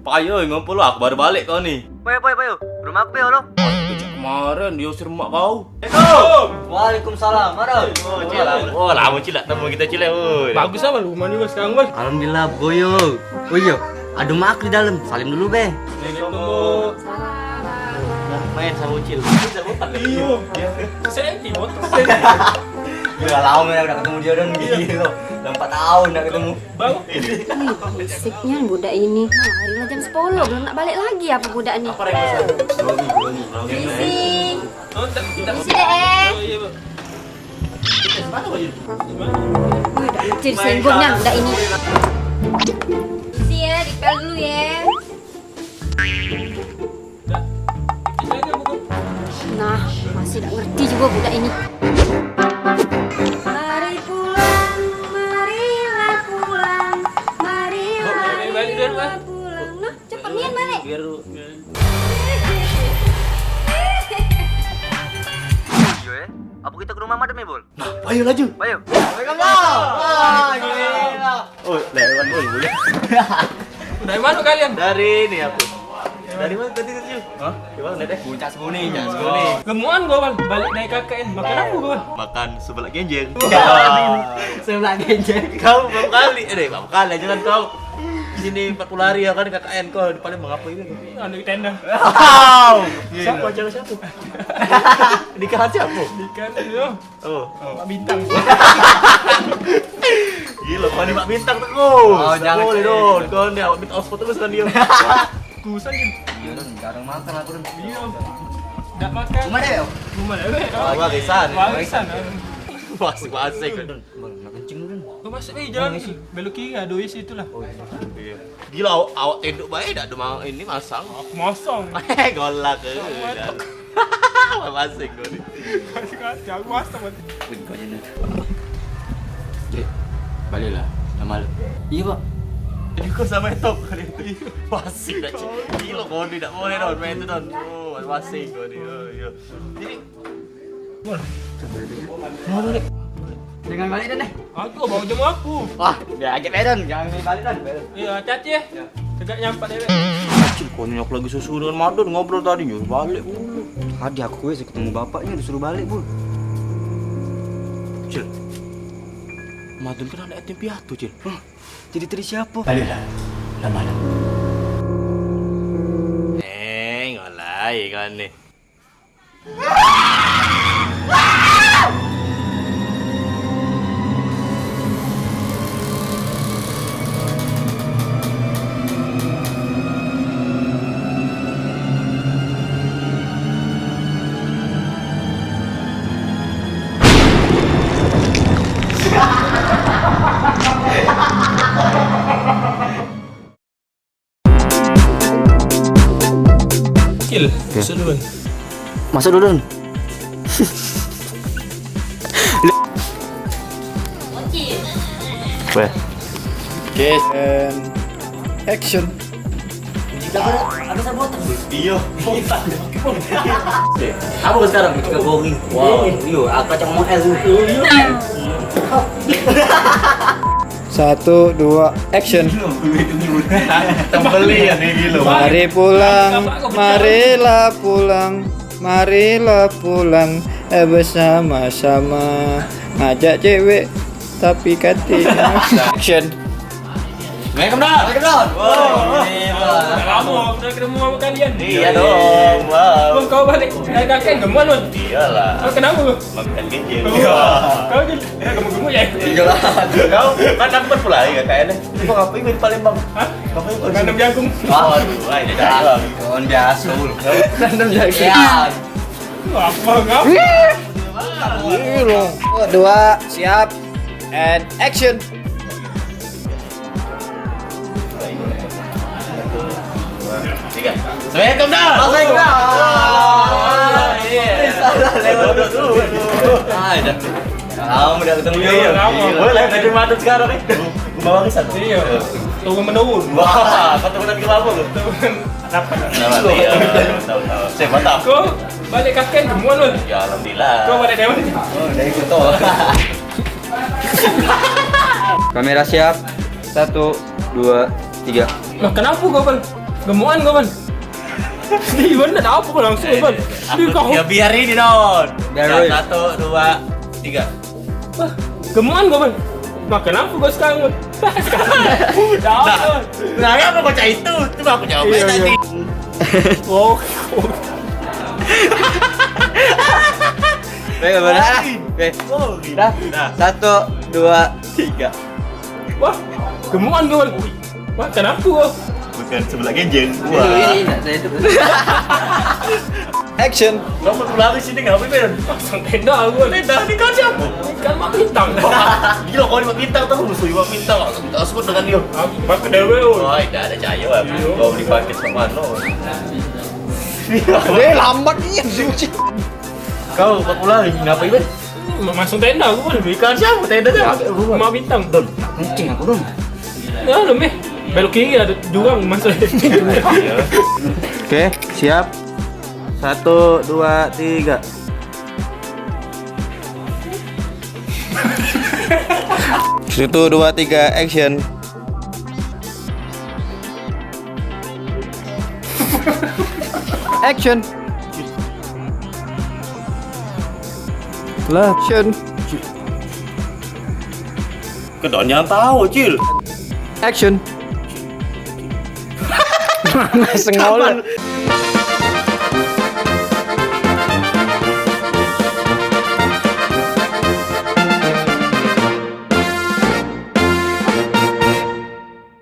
Payo ngumpul aku baru balik kau nih. Payo. Rumah aku Payo lo. Kemarin dia usir mak kau. Waalaikumsalam. Maro. Oh, lama cilak temu kita cilak. Bagus apa rumah nih Bos sekarang Bos? Alhamdulillah Goyo. Oh iya, ada mak di dalam. Salim dulu be. Main sama Ucil. Iyo. Senti motor. Udah lama ya udah ketemu dia dan gitu. Udah 4 tahun udah ketemu. Bang. Berisik,nya budak ini. Marilah jam 10 belum nak balik lagi apa budak ini. Apa yang besar? Isi. Oh, tak. Isi deh. Oh iya, Bang. Wih, udah kecil senggungnya budak ini. Isi ya, dipel dulu ya. Nah, masih tak ngerti juga budak ini. Mari pulang, marilah pulang, marilah pulang. Nah, cepet nian balik. Biar Iya ya. Apa kita ke rumah madam ya, Bol? Payo laju. Payo. Waalaikumsalam. Wah, gila. Oh, lewat boleh. Dari mana kalian? Dari ini aku. Dari mana tadi tadi? Hah? Di mana deh? Puncak seguni, jangan seguni. Gemuan gua Bang, balik naik KKN. Makan apa gua Bang? Makan sebelah genjeng. Sebelah genjeng. Kau berapa kali? Berapa kali aja kan kau. Di sini 40 hari ya kan KKN kau di Palembang apa ini? Anu di tenda. Wow. Siapa acara siapa? Nikahan siapa? Ikan itu. Oh. Pak Bintang. Gila, kau nih Pak Bintang tuh kau. Oh, jangan boleh cerita. dong. Kau nih Pak Bintang ospot terus kan dia. Kusan gitu. Iya dong, jarang makan aku dong. Iya. Enggak makan. Rumah deh, Yo. Rumah deh. Warisan. Warisan. Masing-masing. Bang, nak kencing dulu. Lu masuk jalan belok kiri ada WC itulah. Iya. Gila, awak tenduk baik dah ada ini masang. Mosong. Golak ke. Masing kau nih. Kasih aku masak Bang. Kau jadi. Baliklah. Nama lu. Iya, Pak. Jadi kau sama top kali itu. Masing dah cik. Gila kau ni tak boleh don main tu don. Oh, masing kau ni. Oh, iya. Jadi Mau balik. Jangan balik dan deh. Aku bawa jamu aku. Wah, dia ajak Medan, jangan balik dan. Iya, hati-hati ya. Tegak nyampak dewek. kecil kau nyok lagi susu dengan Madon ngobrol tadi nyuruh balik. Tadi aku wes ketemu bapaknya disuruh balik, Bu. Cil. Madon kan anak yatim piatu, Cil. Jadi tadi siapa? Baliklah. Lama lah. Ngolai kan nih. Kil, masuk dulu. Masuk dulu. Weh. Yes, and action. Ada sabotan, Bu. Iya. Apa sekarang kita going? Wow, yo, aku cuma mau L. 1, 2, action. Tembeli ya nih gila. Mari pulang, marilah pulang, marilah pulang bersama-sama. Ngajak cewek tapi katina. Action. Main kemana? Wow, Udah lama udah ketemu sama kalian. Iya dong. Wow. Bang, kau balik naik KKN gemuan Bang. Iyalah. Kau kenapa lu? Makan genjeng. Kau jadi gemuk-gemuk ya? Iyalah. Kau kan aku pula ya kayaknya. Kau ngapain di Palembang? Hah? Ngapain kau? Tanam jagung. Waduh, ini jalan. kawan biasa, Bu. Random lagi. Ya, Apa ngap? 2, siap, and action. Tiga. Assalamualaikum dah. Lewat dulu. Ada. kamu udah ketemu dia. Iya, lama. boleh dari Madon sekarang nih. Bawa ke sana. Iya. Turun menurun. Wah, kau temenan ke apa lu? Dapat. Iya, tahu. Siapa tahu? Kau balik KKN gemuan Bang. Ya alhamdulillah. Kau balik dari mana? Oh, dari foto. Kamera siap. 1, 2, 3. Loh, kenapa kau Bang? Gemuan kau man. Di mana tak apa kau langsung man. Di kau. Ya biar ini Don. Biar Ya, Roy. 1, 2, 3. Wah, gemuan kau man. Makan apa kau sekarang man? Dah. Nah, apa baca itu? Coba aku jawab Iya, tadi. Oh. Oke, benar. Oke. Dah. Nah, 1, 2, 3. Wah, gemuan kau man. Makan apa kau? bukan sebelah genjeng. Ini Wah. nak saya tu. Action. Kamu pulang di sini ngapain, Ben? Pasang tenda aku man. Tenda ni kan siapa? Ikan mak bintang. Gila kau ni bintang terus, lima bintang. Tak sebut dengan dia. Aku pakai dewe. Oh, tidak ada cahaya. Kau beli paket sama mana? Lambat ni suci. Kau pulang ngapain, Ben? Masuk tenda aku man. Ikan siapa? Tenda siapa? Mak bintang. Don, tak kencing aku Don. Ya, lebih. Belok kiri ada jurang masuk. Oke, siap. 1, 2, 3. Satu, dua, tiga, action. Action. Lah, action. Kedon yang tahu, Cil. Action. Mana sengol?